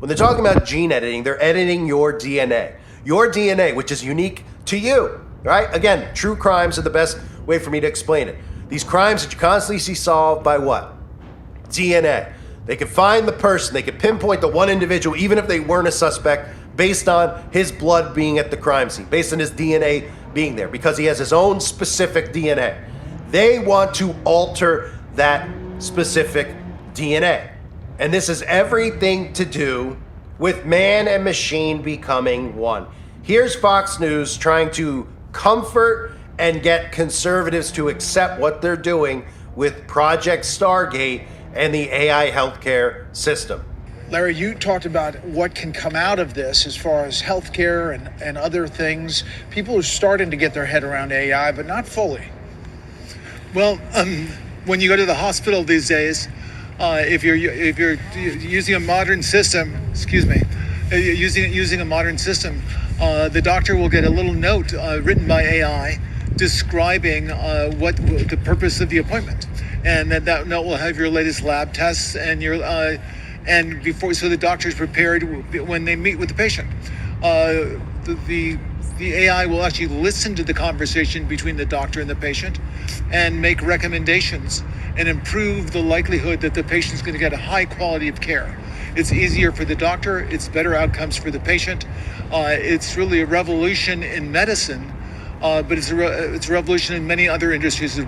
When they're talking about gene editing, they're editing your DNA. Your DNA, which is unique to you, right? Again, true crimes are the best way for me to explain it. These crimes that you constantly see solved by what? DNA. They can find the person, they can pinpoint the one individual, even if they weren't a suspect, based on his blood being at the crime scene, based on his DNA being there, because he has his own specific DNA. They want to alter that specific DNA. And this has everything to do with man and machine becoming one. Here's Fox News trying to comfort and get conservatives to accept what they're doing with Project Stargate and the AI healthcare system. Larry, you talked about what can come out of this as far as healthcare and other things. People are starting to get their head around AI, but not fully. Well, when you go to the hospital these days, if you're using a modern system, using a modern system, the doctor will get a little note written by AI describing what the purpose of the appointment, and that note will have your latest lab tests and your so the doctor's prepared when they meet with the patient. The AI will actually listen to the conversation between the doctor and the patient and make recommendations and improve the likelihood that the patient's going to get a high quality of care. It's easier for the doctor, it's better outcomes for the patient. It's really a revolution in medicine, but it's a revolution in many other industries as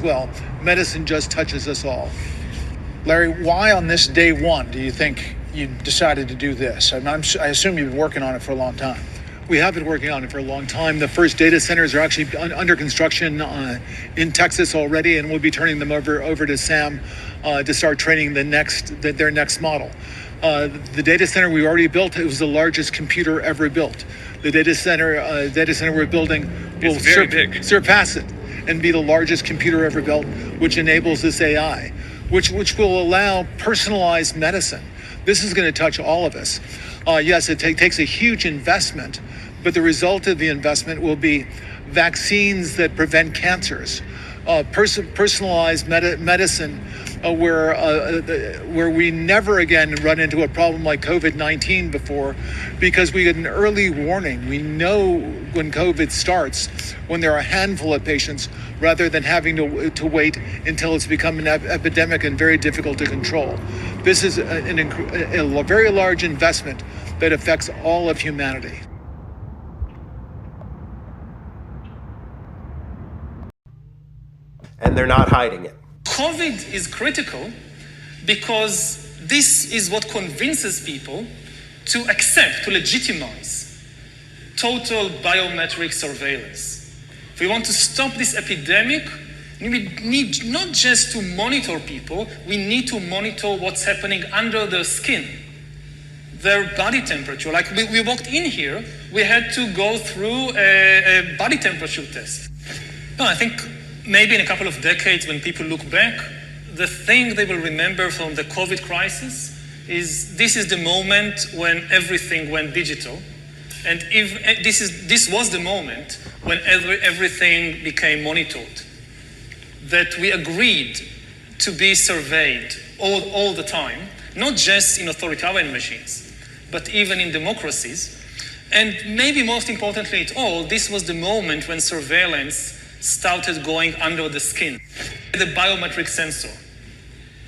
well. Medicine just touches us all. Larry, why on this day one do you think you decided to do this? I assume you've been working on it for a long time. We have been working on it for a long time. The first data centers are actually under construction in Texas already, and we'll be turning them over to Sam to start training their next model. The data center we already built, it was the largest computer ever built. The data center we're building will surpass it and be the largest computer ever built, which enables this AI, which will allow personalized medicine. This is going to touch all of us. Yes, it takes a huge investment, but the result of the investment will be vaccines that prevent cancers, personalized medicine, where we never again run into a problem like COVID-19 before, because we get an early warning. We know when COVID starts, when there are a handful of patients, rather than having to wait until it's become an epidemic and very difficult to control. This is a very large investment that affects all of humanity. And they're not hiding it. COVID is critical because this is what convinces people to accept, to legitimize total biometric surveillance. If we want to stop this epidemic, we need not just to monitor people, we need to monitor what's happening under their skin, their body temperature. Like we walked in here, we had to go through a body temperature test. No, I think maybe in a couple of decades when people look back, the thing they will remember from the COVID crisis is this is the moment when everything went digital. And if this was the moment when everything became monitored, that we agreed to be surveyed all the time, not just in authoritarian machines, but even in democracies. And maybe most importantly at all, this was the moment when surveillance started going under the skin. The biometric sensor.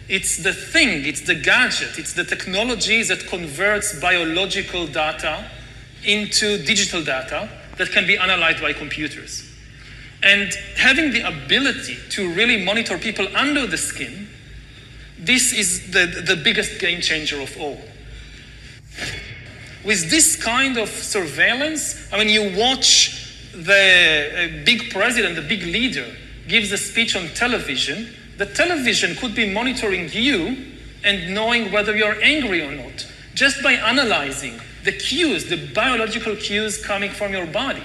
It's the thing, it's the gadget, it's the technology that converts biological data into digital data that can be analyzed by computers. And having the ability to really monitor people under the skin, this is the biggest game changer of all. With this kind of surveillance, I mean, you watch the big president, the big leader, gives a speech on television. The television could be monitoring you and knowing whether you're angry or not, just by analyzing the cues, the biological cues coming from your body.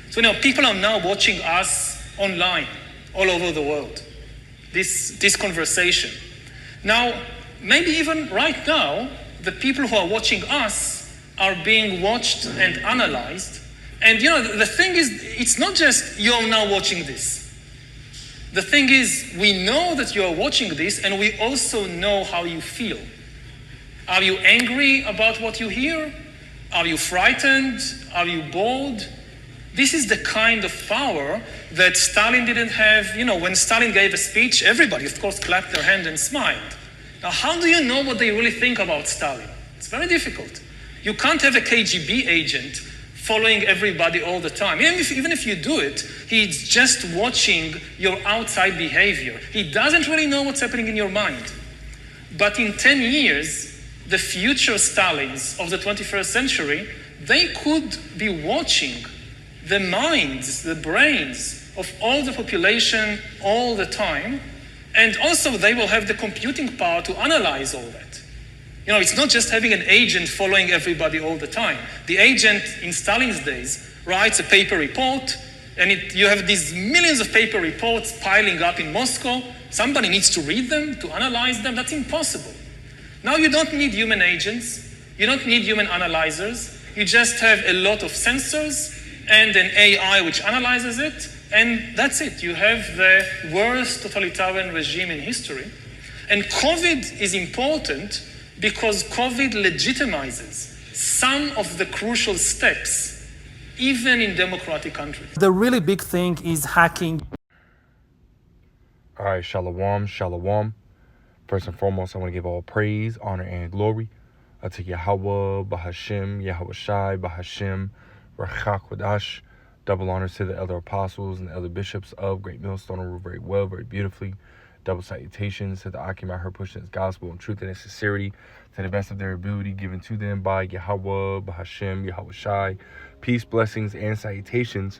So people are now watching us online, all over the world, this conversation. Now, maybe even right now, the people who are watching us are being watched and analyzed. And the thing is, it's not just you're now watching this. The thing is, we know that you're watching this, and we also know how you feel. Are you angry about what you hear? Are you frightened? Are you bored? This is the kind of power that Stalin didn't have. You know, when Stalin gave a speech, everybody, of course, clapped their hand and smiled. Now, how do you know what they really think about Stalin? It's very difficult. You can't have a KGB agent following everybody all the time. Even if you do it, he's just watching your outside behavior. He doesn't really know what's happening in your mind. But in 10 years, the future Stalins of the 21st century, they could be watching the minds, the brains of all the population all the time. And also they will have the computing power to analyze all that. You know, it's not just having an agent following everybody all the time. The agent in Stalin's days writes a paper report, and you have these millions of paper reports piling up in Moscow. Somebody needs to read them, to analyze them. That's impossible. Now you don't need human agents. You don't need human analyzers. You just have a lot of sensors and an AI which analyzes it, and that's it. You have the worst totalitarian regime in history. And COVID is important because COVID legitimizes some of the crucial steps, even in democratic countries. The really big thing is hacking. All right, shalom, shalom. First and foremost, I want to give all praise, honor, and glory to Yahweh, Bahashem, Yahweh Shai, Bahashem, Rachak Wadash. Double honors to the elder apostles and the elder bishops of Great Millstone, who rule very well, very beautifully. Double salutations to the Akim out here pushing his gospel and truth and its sincerity to the best of their ability, given to them by Yahweh, Bahashem, Yahweh Shai. Peace, blessings, and salutations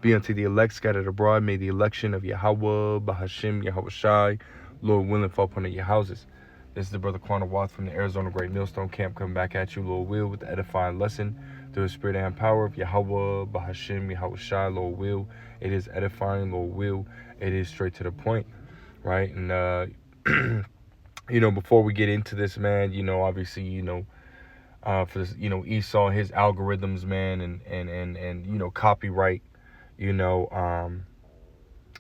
be unto the elect scattered abroad. May the election of Yahweh, Bahashem, Yahweh Shai, Lord willing, fall upon your houses. This is the brother Quanah Watts from the Arizona Great Millstone Camp coming back at you, Lord will, with the edifying lesson through the spirit and power of Yahweh, Bahashem, Yahweh Shai, Lord will. It is edifying, Lord will. It is straight to the point, right? And, you know, before we get into this, man, you know, obviously, you know, for this, you know, Esau, his algorithms, man, and you know, copyright, you know,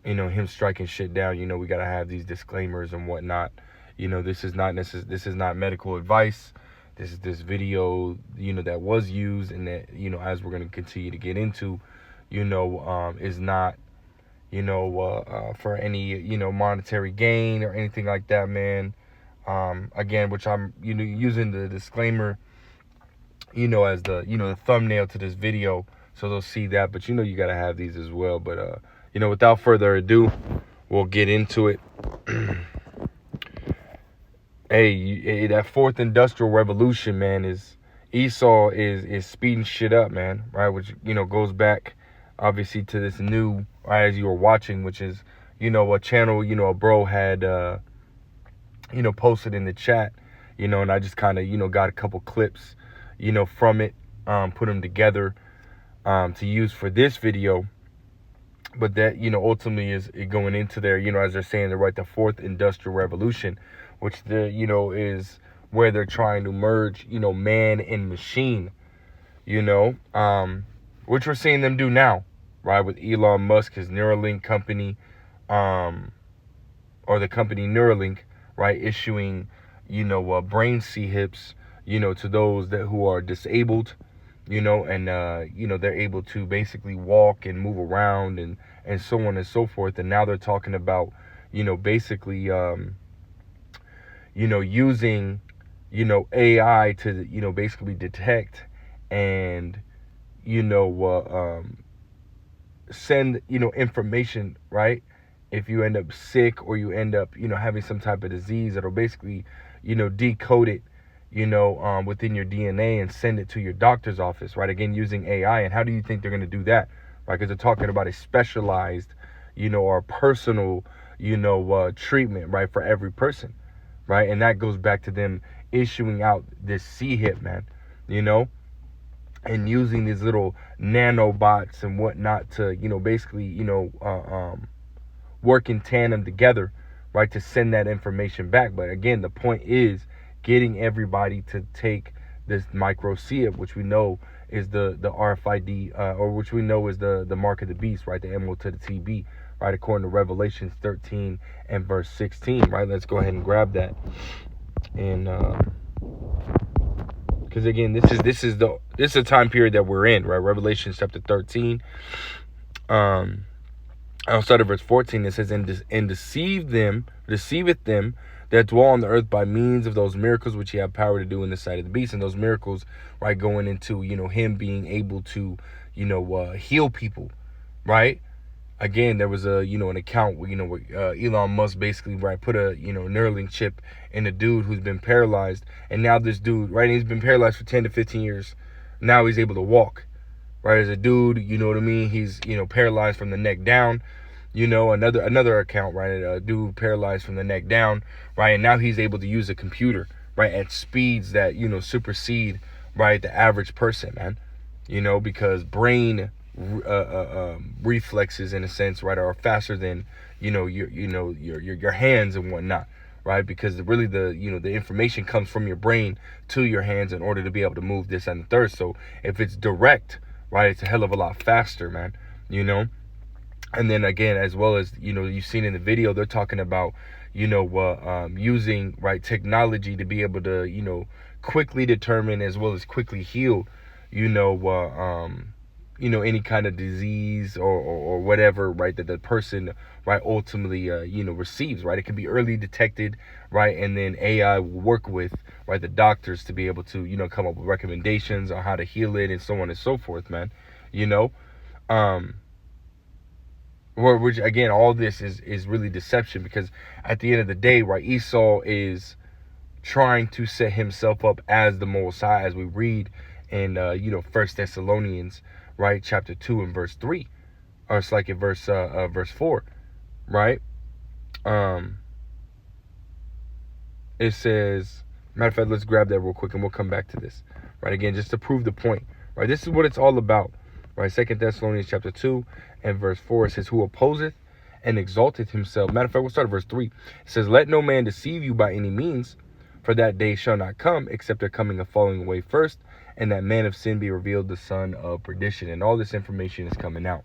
him striking shit down, you know, we got to have these disclaimers and whatnot. You know, this is not medical advice. This video, you know, that was used and that, you know, as we're going to continue to get into, you know, is not, you know, for any, you know, monetary gain or anything like that, man. Again, which I'm, you know, using the disclaimer, you know, as the, you know, the thumbnail to this video, so they'll see that. But, you know, you got to have these as well. But, you know, without further ado, we'll get into it. Hey, that fourth industrial revolution, man, is Esau is speeding shit up, man, right? Which, you know, goes back, obviously, to this new, right, as you were watching, which is, you know, a channel, you know, a bro had, you know, posted in the chat, you know, and I just kind of, you know, got a couple clips, you know, from it, put them together to use for this video. But that, you know, ultimately is going into there, you know, as they're saying, they're right, the fourth industrial revolution, which the, you know, is where they're trying to merge, you know, man and machine, you know, which we're seeing them do now, right, with Elon Musk, his Neuralink company, or the company Neuralink, right, issuing, you know, brain C-hips, you know, to those that who are disabled, you know, and, you know, they're able to basically walk and move around and so on and so forth. And now they're talking about, you know, basically, you know, using, you know, AI to, you know, basically detect and, you know, send, you know, information, right? If you end up sick or you end up, you know, having some type of disease, that'll basically, you know, decode it, you know, within your DNA and send it to your doctor's office, right? Again, using AI. And how do you think they're going to do that, right? Because they're talking about a specialized, you know, or personal, you know, treatment, right, for every person, right? And that goes back to them issuing out this C-hip, man, you know, and using these little nanobots and whatnot to, you know, basically, you know, work in tandem together, right, to send that information back. But again, the point is getting everybody to take this micro C-hip, which we know is the RFID, or which we know is the mark of the beast, right, the emerald to the TB, right, according to Revelations 13 and verse 16, right? Let's go ahead and grab that and Because again, this is a time period that we're in, right? Revelation chapter 13. I'll start at verse 14. It says, and deceiveth them that dwell on the earth by means of those miracles which he had power to do in the sight of the beast. And those miracles, right, going into, him being able to, heal people, right? Again, there was an account where, where Elon Musk basically, right, put a, Neuralink chip in a dude who's been paralyzed. And now this dude, right, he's been paralyzed for 10 to 15 years. Now he's able to walk, right? As a dude, you know what I mean? He's, paralyzed from the neck down. Another account, right? A dude paralyzed from the neck down, right? And now he's able to use a computer, right, at speeds that, supersede, right, the average person, man. Because brain reflexes, in a sense, right, are faster than, your hands and whatnot, right? Because really the information comes from your brain to your hands in order to be able to move this and the third. So if it's direct, right, it's a hell of a lot faster, man. And then again, as well as, you've seen in the video, they're talking about, using, right, technology to be able to, quickly determine as well as quickly heal, any kind of disease or whatever, right, that the person, right, ultimately, receives, right? It can be early detected, right? And then AI will work with, right, the doctors to be able to, come up with recommendations on how to heal it and so on and so forth, man. Which again, all this is really deception, because at the end of the day, right, Esau is trying to set himself up as the Most High, as we read in 1 Thessalonians, right, chapter 2 and verse 3, or it's like in verse 4, right? It says, matter of fact, let's grab that real quick and we'll come back to this, right? Again, just to prove the point, right? This is what it's all about, right? 2 Thessalonians chapter 2 and verse 4, it says, who opposeth and exalteth himself. Matter of fact, we'll start at verse 3. It says, let no man deceive you by any means, for that day shall not come, except there coming a falling away first, and that man of sin be revealed, the son of perdition. And all this information is coming out,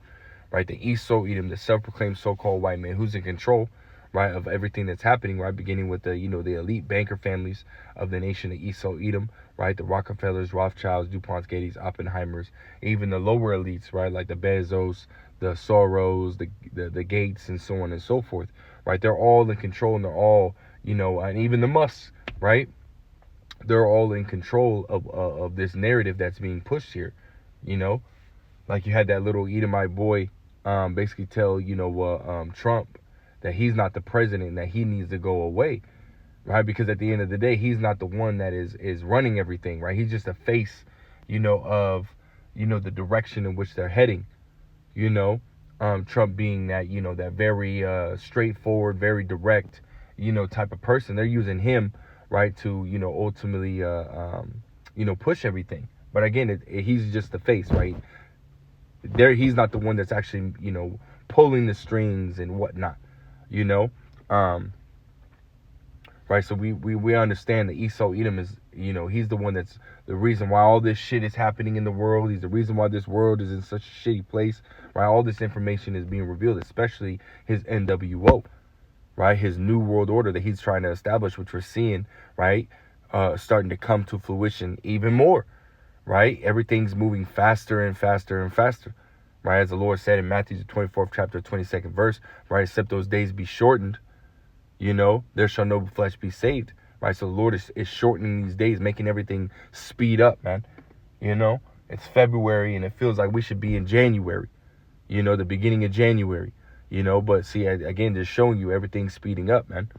right? The Esau Edom, the self-proclaimed so-called white man who's in control, right, of everything that's happening, right? Beginning with the, the elite banker families of the nation of Esau Edom, right? The Rockefellers, Rothschilds, DuPonts, Gates, Oppenheimers, even the lower elites, right? Like the Bezos, the Soros, the Gates, and so on and so forth, right? They're all in control, and they're all, and even the Musks, right? They're all in control of this narrative that's being pushed here, like you had that little Edomite boy basically tell Trump that he's not the president, that he needs to go away, right? Because at the end of the day, he's not the one that is running everything, right? He's just a face, of the direction in which they're heading, Trump being that that very straightforward, very direct type of person. They're using him, right, to ultimately push everything. But again, he's just the face, right? He's not the one that's actually pulling the strings and whatnot, right? So we understand that Esau Edom is, he's the one that's the reason why all this shit is happening in the world. He's the reason why this world is in such a shitty place, right? All this information is being revealed, especially his NWO, right? His new world order that he's trying to establish, which we're seeing, right, starting to come to fruition even more, right? Everything's moving faster and faster and faster, right? As the Lord said in Matthew the 24th chapter, 22nd verse, right? Except those days be shortened, there shall no flesh be saved, right? So the Lord is shortening these days, making everything speed up, man. It's February and it feels like we should be in January, the beginning of January. But see, again, just showing you everything's speeding up, man.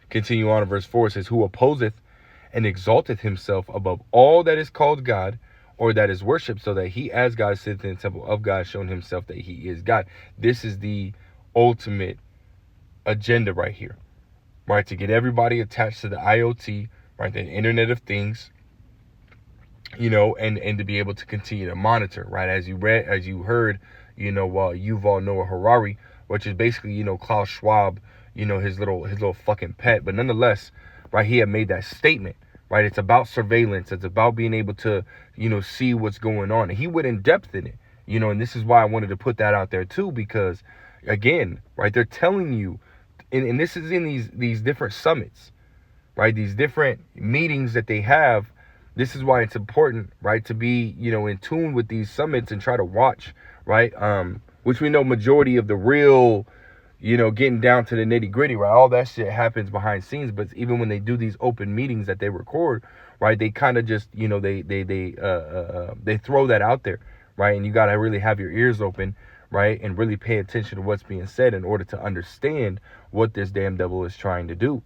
Continue on in verse 4. It says, who opposeth and exalteth himself above all that is called God, or that is worshipped, so that he as God sitteth in the temple of God, showing himself that he is God. This is the ultimate agenda right here, right? To get everybody attached to the IoT, right? The Internet of Things, and to be able to continue to monitor, right? As you heard, Yuval Noah Harari, which is basically, Klaus Schwab, his little fucking pet. But nonetheless, right, he had made that statement, right? It's about surveillance. It's about being able to, see what's going on. And he went in depth in it, and this is why I wanted to put that out there too, because again, right, they're telling you, and this is in these different summits, right? These different meetings that they have. This is why it's important, right, to be, in tune with these summits and try to watch, right? Which we know majority of the real, getting down to the nitty gritty, right? All that shit happens behind scenes. But even when they do these open meetings that they record, right, they kind of just, they throw that out there, right? And you got to really have your ears open, right? And really pay attention to what's being said in order to understand what this damn devil is trying to do.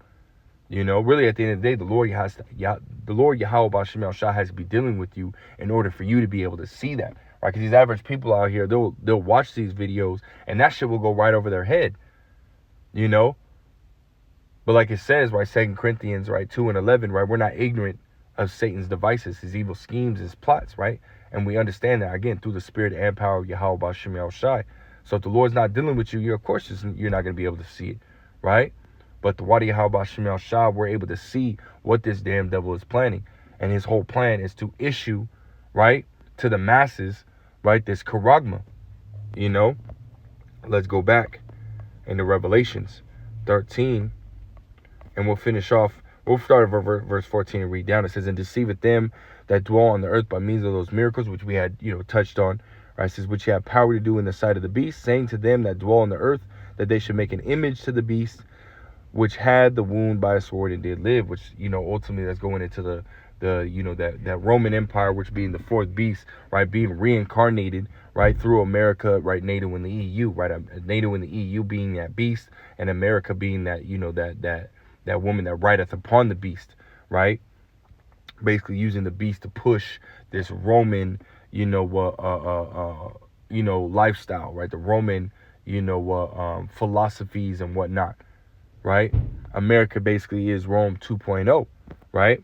Really at the end of the day, the Lord Yahweh B'Shem Yahushua has to be dealing with you in order for you to be able to see that, right? Because these average people out here, they'll watch these videos and that shit will go right over their head, But like it says, right, 2 Corinthians, right, 2:11, right, we're not ignorant of Satan's devices, his evil schemes, his plots, right? And we understand that, again, through the spirit and power of Yahweh B'Shem Yahushua. So if the Lord's not dealing with you, of course you're not going to be able to see it, right? But the Wadi Yahweh B'Shem Yahushua, we're able to see what this damn devil is planning. And his whole plan is to issue, right, to the masses, right, this charagma, Let's go back into Revelations 13, and we'll finish off. We'll start at verse 14 and read down. It says, and deceiveth them that dwell on the earth by means of those miracles, which we had, touched on, right? It says, which you have power to do in the sight of the beast, saying to them that dwell on the earth, that they should make an image to the beast, which had the wound by a sword and did live, which, ultimately that's going into the that Roman Empire, which being the fourth beast, right, being reincarnated, right, through America, right, NATO in the EU, right, NATO in the EU being that beast, and America being that, that woman that rideth upon the beast, right, basically using the beast to push this Roman, lifestyle, right, the Roman, philosophies and whatnot. Right? America basically is Rome 2.0, right?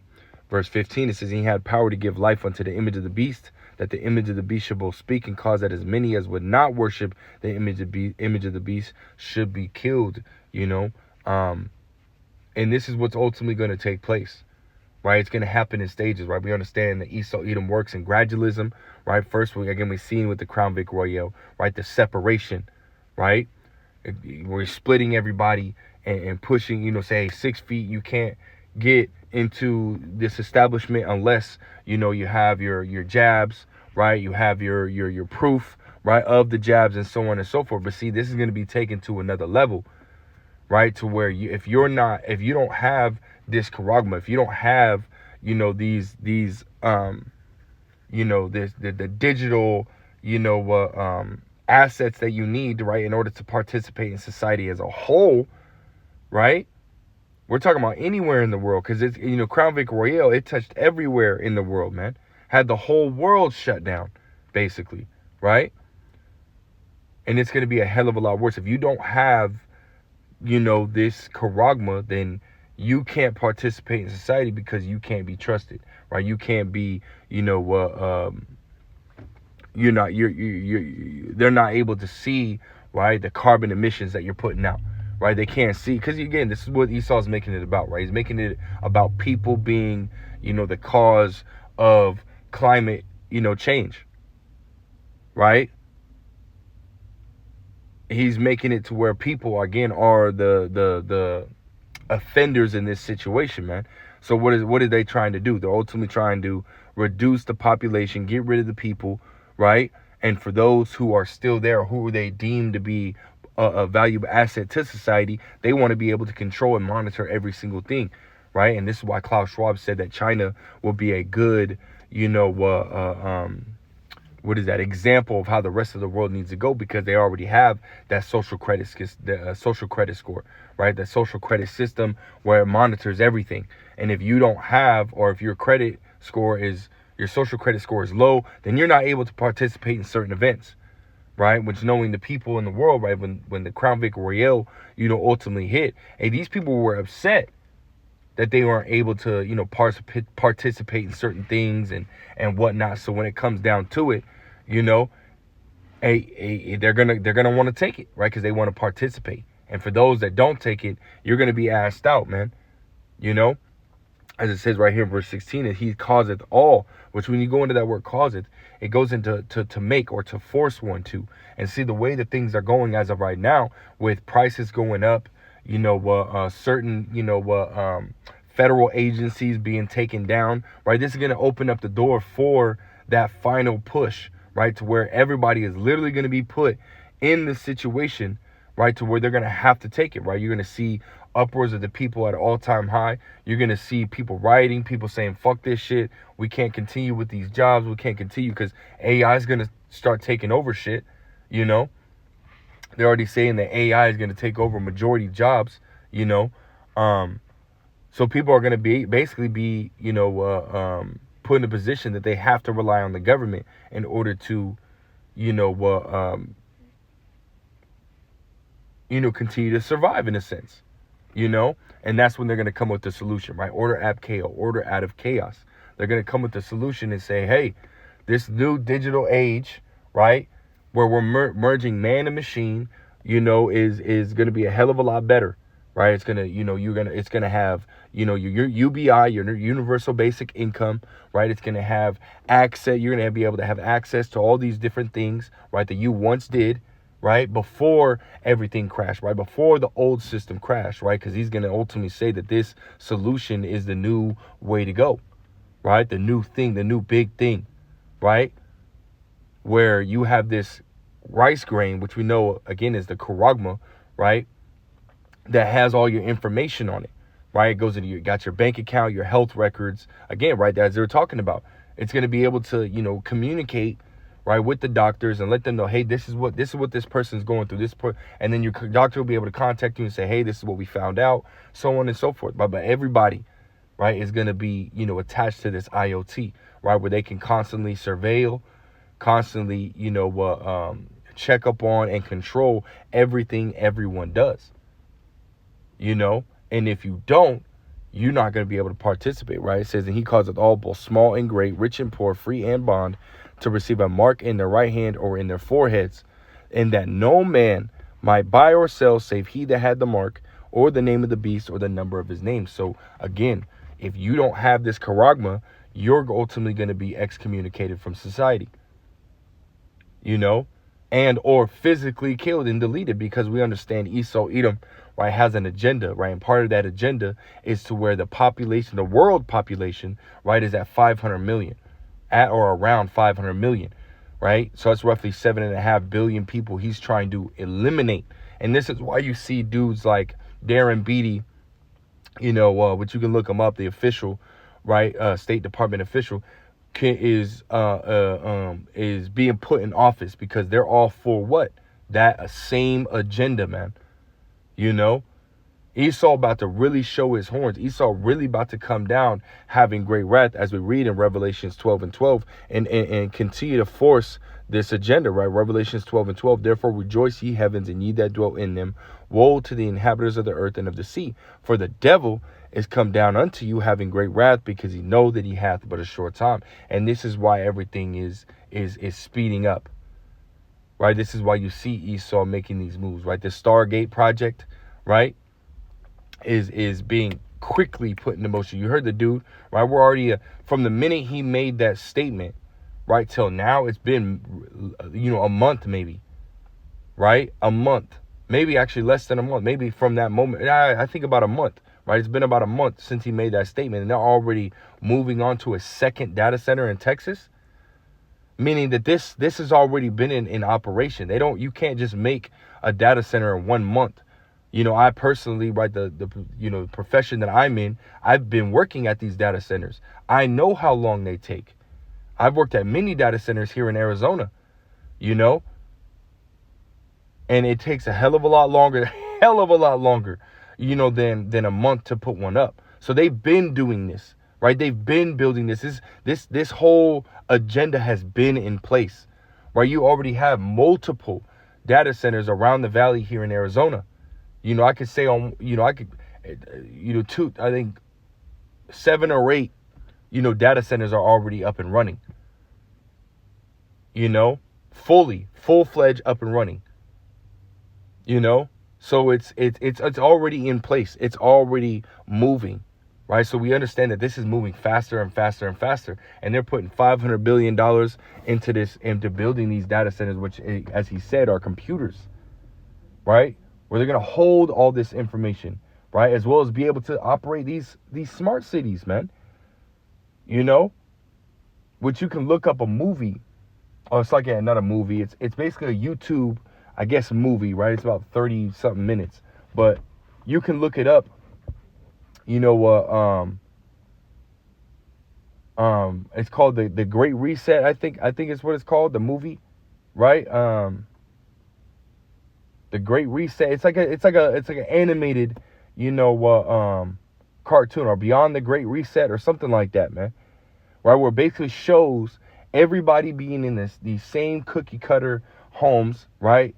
Verse 15, it says, he had power to give life unto the image of the beast, that the image of the beast should both speak and cause that as many as would not worship the image of the beast should be killed, And this is what's ultimately going to take place, right? It's going to happen in stages, right? We understand that Esau Edom works in gradualism, right? First, we've seen with the Crown Vic Royale, right? The separation, right? We're splitting everybody and pushing, say 6 feet, you can't get into this establishment unless, you have your jabs, right? You have your proof, right, of the jabs and so on and so forth. But see, this is going to be taken to another level, right? To where if you don't have this charagma, if you don't have, the digital, assets that you need, right, in order to participate in society as a whole, right? We're talking about anywhere in the world, because it's, Crown Vic Royale, it touched everywhere in the world, man. Had the whole world shut down, basically, right? And it's going to be a hell of a lot worse. If you don't have, this charagma, then you can't participate in society because you can't be trusted, right? You can't be, they're not able to see, right, the carbon emissions that you're putting out, right? They can't see, because again, this is what Esau's making it about, right? He's making it about people being, the cause of climate, change, right? He's making it to where people, again, are the offenders in this situation, man. So what are they trying to do? They're ultimately trying to reduce the population, get rid of the people, right? And for those who are still there, who they deem to be a valuable asset to society, they want to be able to control and monitor every single thing, right? And this is why Klaus Schwab said that China will be a good, example of how the rest of the world needs to go, because they already have that social credit score, right? That social credit system where it monitors everything. And if you don't have, or if your social credit score is low, then you're not able to participate in certain events, right? Which, knowing the people in the world, right, when the Crown Vic Royale, ultimately hit, and these people were upset that they weren't able to, participate in certain things and whatnot. So when it comes down to it, they're gonna want to take it, right? Because they want to participate. And for those that don't take it, you're gonna be asked out, man. As it says right here in verse 16, that he causeth all, which when you go into that word causeth, it goes into to make or to force one to. And see the way that things are going as of right now, with prices going up, certain, federal agencies being taken down, right? This is going to open up the door for that final push, right? To where everybody is literally going to be put in the situation, right? To where they're going to have to take it, right? You're going to see upwards of the people at an all-time high. You're going to see people rioting, people saying, fuck this shit. We can't continue with these jobs. We can't continue because AI is going to start taking over shit, you know? They're already saying that AI is going to take over majority jobs, you know? So people are going to be put in a position that they have to rely on the government in order to, continue to survive in a sense, you know? And that's when they're going to come with the solution, right? Order out of chaos. They're going to come with the solution and say, hey, this new digital age, right, where we're merging man and machine, is going to be a hell of a lot better, right? It's going to, it's going to have, your UBI, your universal basic income, right? It's going to have access. You're going to be able to have access to all these different things, right, that you once did, right, before everything crashed, right, before the old system crashed, right? Because he's going to ultimately say that this solution is the new way to go, right? The new thing, the new big thing, right? Where you have this rice grain, which we know, again, is the charagma, right? That has all your information on it, right? It goes into you got your bank account, your health records, again, right? As they were talking about, it's going to be able to, communicate, right, with the doctors and let them know, hey, this is what this person's going through. And then your doctor will be able to contact you and say, hey, this is what we found out, so on and so forth. But everybody, right, is going to be, attached to this IoT, right, where they can constantly surveil, constantly, check up on and control everything everyone does, and if you don't, you're not going to be able to participate, right? It says, and he causeth all, both small and great, rich and poor, free and bond, to receive a mark in their right hand or in their foreheads, and that no man might buy or sell save he that had the mark, or the name of the beast, or the number of his name. So again, if you don't have this charagma, you're ultimately going to be excommunicated from society, and or physically killed and deleted, because we understand Esau, Edom, right, has an agenda, right? And part of that agenda is to where the population, the world population, right, is at 500 million, at or around 500 million, right? So that's roughly 7.5 billion people he's trying to eliminate. And this is why you see dudes like Darren Beatty, which you can look him up, the official, right, State Department official, is being put in office, because they're all for what? That same agenda, man. Esau about to really show his horns. Esau really about to come down having great wrath, as we read in Revelations 12:12, and continue to force this agenda, right? Revelations 12:12, therefore rejoice ye heavens, and ye that dwell in them. Woe to the inhabitants of the earth and of the sea, for the devil is come down unto you having great wrath, because he know that he hath but a short time. And this is why everything is speeding up, right? This is why you see Esau making these moves, right? The Stargate project, right, is being quickly put into motion. You heard the dude, right? We're already from the minute he made that statement, right, till now, it's been, a month maybe, right? A month, maybe actually less than a month, maybe from that moment. I think about a month, right? It's been about a month since he made that statement, and they're already moving on to a second data center in Texas, meaning that this has already been in operation. You can't just make a data center in 1 month. I personally, right, the profession that I'm in, I've been working at these data centers. I know how long they take. I've worked at many data centers here in Arizona, and it takes a hell of a lot longer, than a month to put one up. So they've been doing this, right? They've been building this. This whole agenda has been in place, right? You already have multiple data centers around the valley here in Arizona. I could say I think 7 or 8, data centers are already up and running, full-fledged up and running, so it's already in place. It's already moving, right? So we understand that this is moving faster and faster and faster, and they're putting $500 billion into building these data centers, which, as he said, are computers, right? Where they're going to hold all this information, right? As well as be able to operate these smart cities, man. You know, which you can look up a movie. Oh, it's like not a movie. It's basically a YouTube, I guess, movie, right? It's about 30 something minutes, but you can look it up. You know what? It's called the Great Reset. I think it's what it's called, the movie, right? The Great Reset. It's like an animated, you know, cartoon, or Beyond the Great Reset or something like that, man. Right, where it basically shows everybody being in these same cookie cutter homes, right?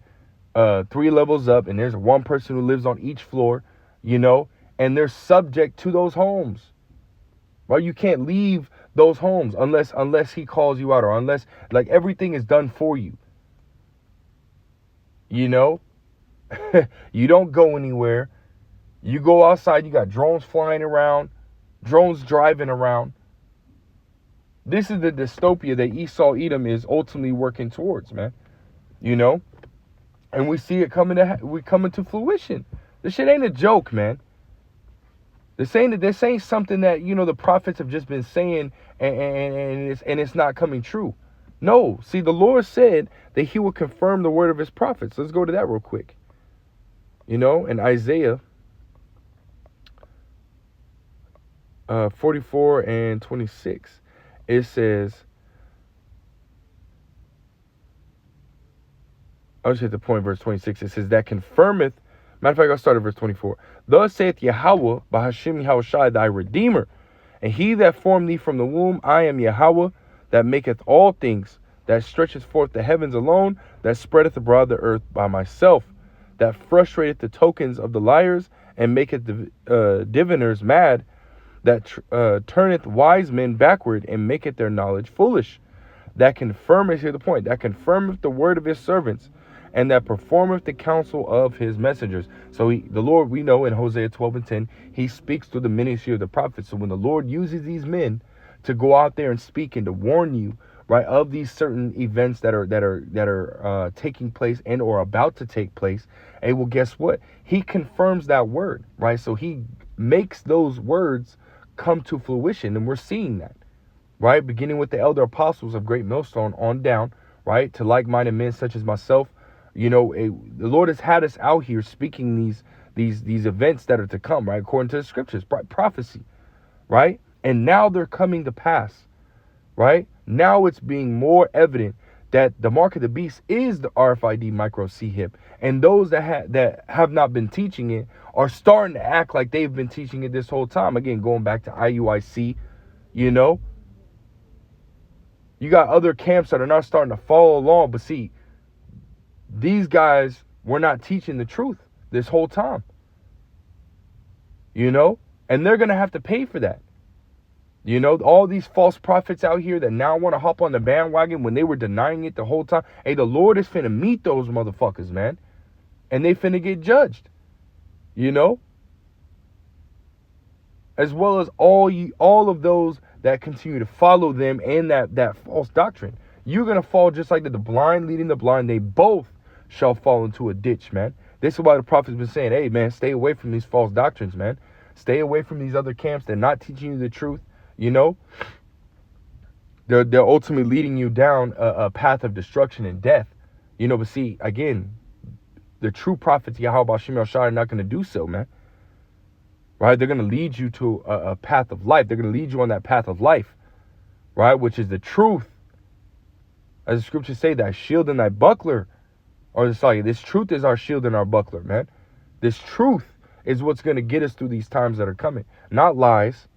3 levels up, and there's one person who lives on each floor, you know, and they're subject to those homes. Right? You can't leave those homes unless he calls you out, or unless, like, everything is done for you. You know? You don't go anywhere. You go outside, you got drones flying around, drones driving around. This is the dystopia that Esau Edom is ultimately working towards, man. You know? And we see it coming to fruition. This shit ain't a joke, man. This ain't something that, you know, the prophets have just been saying and it's not coming true. No. See, the Lord said that he will confirm the word of his prophets. Let's go to that real quick. You know, in Isaiah 44 and 26, it says, I'll just hit the point, verse 26. It says, that confirmeth, matter of fact, I'll start at verse 24. Thus saith Yahweh, Bahashim Yahushai, thy Redeemer, and he that formed thee from the womb, I am Yahweh, that maketh all things, that stretcheth forth the heavens alone, that spreadeth abroad the earth by myself, that frustrateth the tokens of the liars, and maketh the diviners mad, that turneth wise men backward, and maketh their knowledge foolish, that confirmeth, here's the point, that confirmeth the word of his servants, and that performeth the counsel of his messengers. So the Lord, we know in Hosea 12 and 10, he speaks through the ministry of the prophets. So when the Lord uses these men to go out there and speak and to warn you, right, of these certain events that are taking place and or about to take place, hey, well, guess what? He confirms that word, right? So he makes those words come to fruition, and we're seeing that, right? Beginning with the elder apostles of Great Millstone on down, right, to like-minded men such as myself. You know, the Lord has had us out here speaking these events that are to come, right, according to the scriptures, prophecy, right? And now they're coming to pass, right? Now it's being more evident that the mark of the beast is the RFID micro C-hip, and those that have not been teaching it are starting to act like they've been teaching it this whole time. Again, going back to IUIC, you know, you got other camps that are not starting to follow along, but see, these guys were not teaching the truth this whole time, you know, and they're going to have to pay for that. You know, all these false prophets out here that now want to hop on the bandwagon when they were denying it the whole time. Hey, the Lord is finna meet those motherfuckers, man. And they finna get judged, you know, as well as all of those that continue to follow them and that false doctrine. You're going to fall just like the blind leading the blind. They both shall fall into a ditch, man. This is why the prophet's been saying, hey, man, stay away from these false doctrines, man. Stay away from these other camps. They're not teaching you the truth. You know, they're ultimately leading you down a path of destruction and death. You know, but see, again, the true prophets, Yahweh Bashim Yahshai, are not going to do so, man. Right? They're going to lead you to a path of life. They're going to lead you on that path of life, right? Which is the truth. As the scriptures say, thy shield and thy buckler, or sorry, this truth is our shield and our buckler, man. This truth is what's going to get us through these times that are coming, not lies.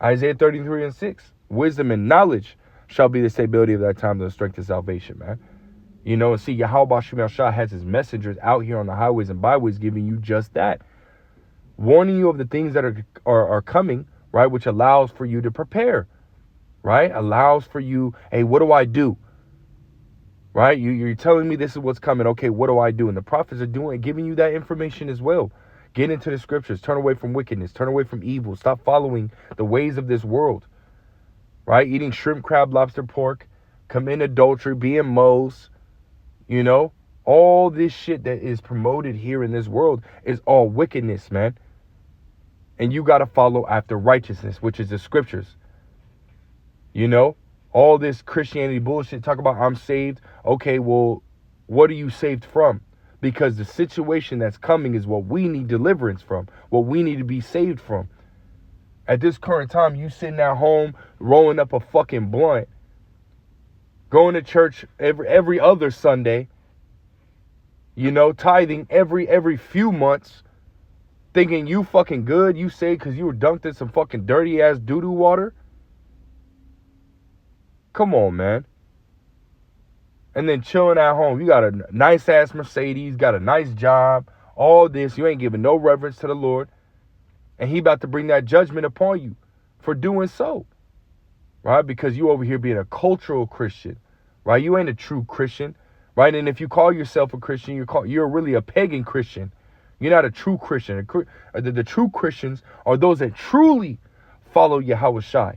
Isaiah 33 and 6, wisdom and knowledge shall be the stability of that time, the strength of salvation, man. You know, and see, Yahweh Bashim Yahshai has his messengers out here on the highways and byways giving you just that. Warning you of the things that are coming, right, which allows for you to prepare, right? Allows for you, hey, what do I do? Right? You're telling me this is what's coming. Okay, what do I do? And the prophets are giving you that information as well. Get into the scriptures. Turn away from wickedness. Turn away from evil. Stop following the ways of this world. Right? Eating shrimp, crab, lobster, pork. Commit adultery. Being moles. You know? All this shit that is promoted here in this world is all wickedness, man. And you got to follow after righteousness, which is the scriptures. You know, all this Christianity bullshit, talk about I'm saved. Okay, well, what are you saved from? Because the situation that's coming is what we need deliverance from, what we need to be saved from. At this current time, you sitting at home, rolling up a fucking blunt, going to church every other Sunday, you know, tithing every few months, thinking you fucking good, you say because you were dunked in some fucking dirty ass doo-doo water. Come on, man. And then chilling at home. You got a nice ass Mercedes, got a nice job, all this. You ain't giving no reverence to the Lord. And he about to bring that judgment upon you for doing so. Right? Because you over here being a cultural Christian. Right? You ain't a true Christian. Right? And if you call yourself a Christian, you're really a pagan Christian. You're not a true Christian. The true Christians are those that truly follow Yahushua.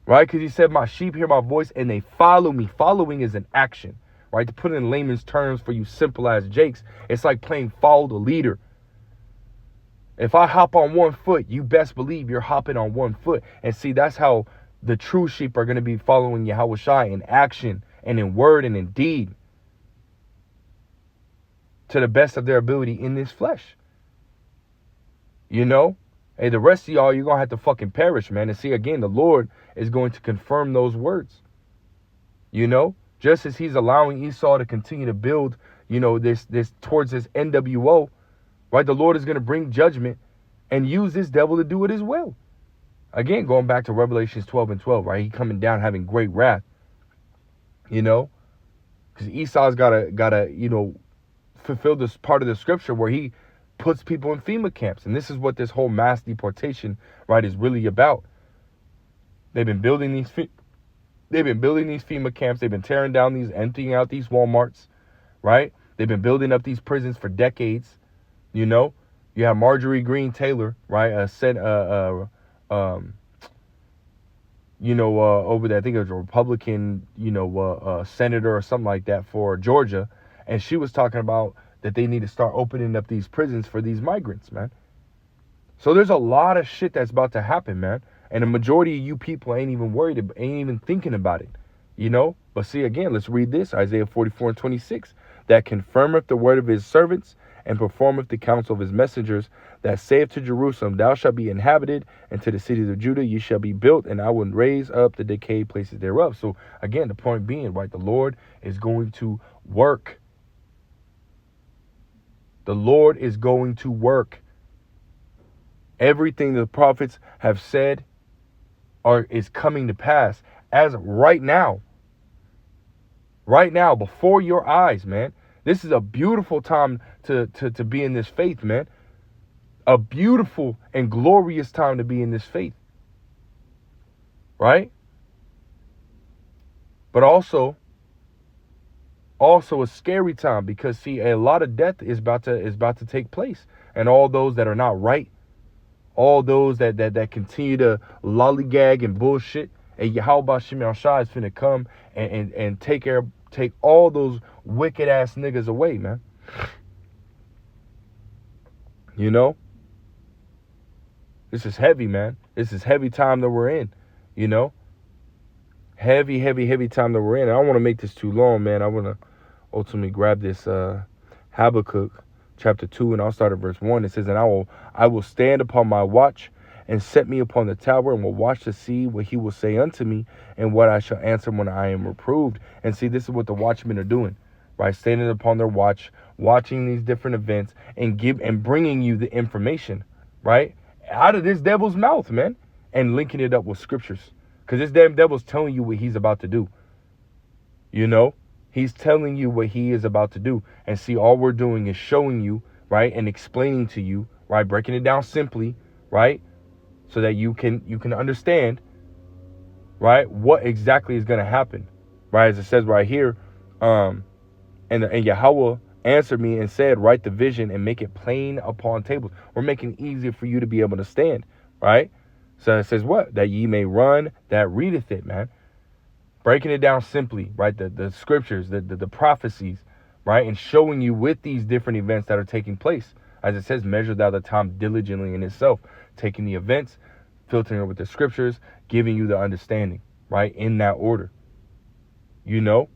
Right? Because he said, my sheep hear my voice and they follow me. Following is an action. Right? To put it in layman's terms for you simple as jakes, it's like playing follow the leader. If I hop on one foot, you best believe you're hopping on one foot. And see, that's how the true sheep are going to be following Yahushua in action and in word and in deed, to the best of their ability in this flesh. You know? Hey, the rest of y'all, you're going to have to fucking perish, man. And see, again, the Lord is going to confirm those words. You know? Just as he's allowing Esau to continue to build, you know, this towards this NWO, right? The Lord is going to bring judgment and use this devil to do it as well. Again, going back to Revelations 12:12, right? He coming down having great wrath. You know? Because Esau's gotta, you know, fulfill this part of the scripture where he puts people in FEMA camps. And this is what this whole mass deportation, right, is really about. They've been building these FEMA camps. They've been tearing down these, emptying out these Walmarts, right? They've been building up these prisons for decades. You know, you have Marjorie Greene Taylor, right? Over there, I think it was a Republican, senator or something like that for Georgia. And she was talking about that they need to start opening up these prisons for these migrants, man. So there's a lot of shit that's about to happen, man. And the majority of you people ain't even worried, ain't even thinking about it, you know. But see, again, let's read this, Isaiah 44:26. That confirmeth the word of his servants and performeth the counsel of his messengers, that saith to Jerusalem, thou shalt be inhabited, and to the cities of Judah ye shall be built, and I will raise up the decayed places thereof. So again, the point being, right, the Lord is going to work. The Lord is going to work. Everything the prophets have said is coming to pass as right now. Right now, before your eyes, man. This is a beautiful time to be in this faith, man. A beautiful and glorious time to be in this faith. Right? But also a scary time, because see, a lot of death is about to take place. And all those that are not right, all those that continue to lollygag and bullshit, and Yahweh Shem Shai is finna come and take all those wicked ass niggas away, man. You know? This is heavy, man. This is heavy time that we're in, you know? Heavy time that we're in. I don't want to make this too long, man. I want to ultimately grab this Habakkuk chapter 2, and I'll start at verse 1. It says, and I will stand upon my watch and set me upon the tower, and will watch to see what he will say unto me, and what I shall answer when I am reproved. And see, this is what the watchmen are doing, right? Standing upon their watch, watching these different events, and bringing you the information, right, out of this devil's mouth, man, and linking it up with scriptures, because this damn devil's telling you what he's about to do. You know, he's telling you what he is about to do. And see, all we're doing is showing you, right, and explaining to you, right, breaking it down simply, right, so that you can understand, right, what exactly is going to happen, right? As it says right here, and Yahweh answered me and said, write the vision and make it plain upon tables. We're making it easier for you to be able to stand, right? So it says what? That ye may run that readeth it, man. Breaking it down simply, right? The scriptures, the prophecies, right? And showing you with these different events that are taking place. As it says, measure thou the time diligently in itself, taking the events, filtering it with the scriptures, giving you the understanding, right? In that order. You know?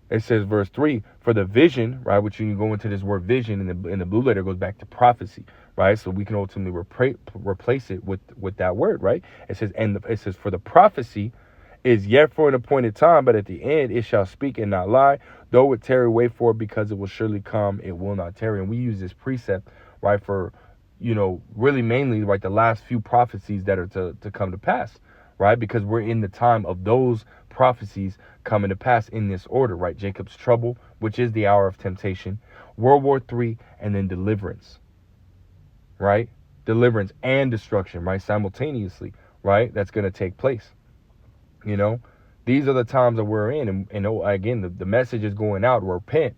It says, verse 3, for the vision, right, which you can go into this word vision in the blue letter goes back to prophecy, right? So we can ultimately replace it with that word, right? It says, it says, for the prophecy is yet for an appointed time, but at the end it shall speak and not lie. Though it tarry, wait for it, because it will surely come, it will not tarry. And we use this precept, right, for, you know, really mainly, right, the last few prophecies that are to come to pass, right? Because we're in the time of those prophecies coming to pass in this order, right? Jacob's trouble, which is the hour of temptation, World War III, and then deliverance, right? Deliverance and destruction, right? Simultaneously, right? That's going to take place. You know, these are the times that we're in. And again, the message is going out, repent,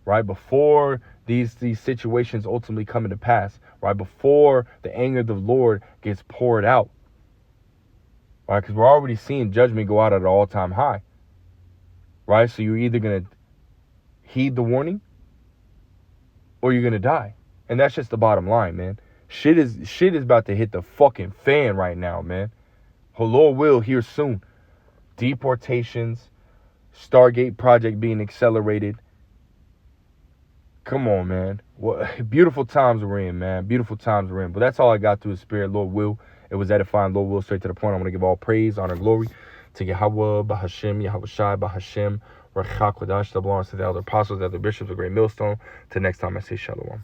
right? Before these situations ultimately come into pass, right? Before the anger of the Lord gets poured out, right? Because we're already seeing judgment go out at an all-time high, right? So you're either going to heed the warning or you're going to die. And that's just the bottom line, man. Shit is about to hit the fucking fan right now, man. Oh, Lord will here soon. Deportations, Stargate project being accelerated. Come on, man. What beautiful times we're in, man. Beautiful times we're in. But that's all I got through the spirit. Lord will. It was edifying. Lord will. Straight to the point. I want to give all praise, honor, glory to Yahweh, Bahashem, Yahweh Shai, Bahashem, Rachak Wadash, that belongs to the elder apostles, the elder bishops, the great millstone. Till next time, I say shalom.